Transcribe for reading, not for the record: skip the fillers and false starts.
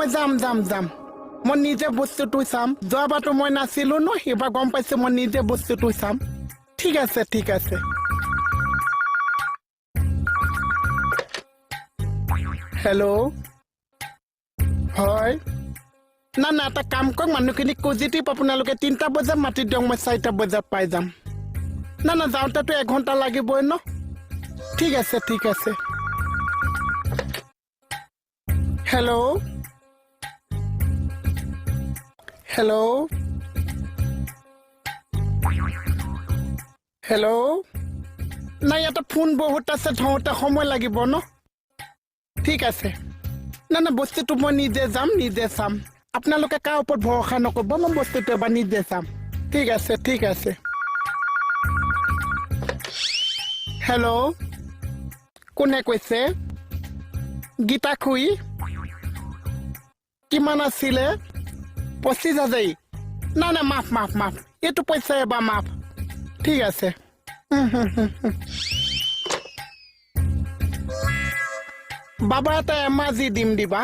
মই যাম মই নিজে বস্তুটো চাম যোৱাবাৰতো মই নাছিলো ন এইবাৰ গম পাইছো মই নিজে বস্তুটো চাম ঠিক আছে হেল্ল' হয় না এটা কাম কৰক মানুহখিনিক পজিটিভ আপোনালোকে 3টা বজাত মাতি দিয়ক মই 4টা বজাত পাই যাম না যাওঁতেতো 1 ঘণ্টা লাগিবই ন ঠিক আছে হেল্ল' নাই এটা ফোন বহুত আছে থওঁতে সময় লাগিব ন ঠিক আছে না বস্তুটো মই নিজে যাম নিজে চাম আপোনালোকে কাৰ ওপৰত ভৰসা নকৰিব মই বস্তুটো এবাৰ নিজে চাম ঠিক আছে হেল্ল' কোনে কৈছে গীতা খুই কিমান আছিলে 25,000 না মাফ এইটো পইচা এবাৰ মাফ ঠিক আছে বাবা এটা এমাজি দিম দিবা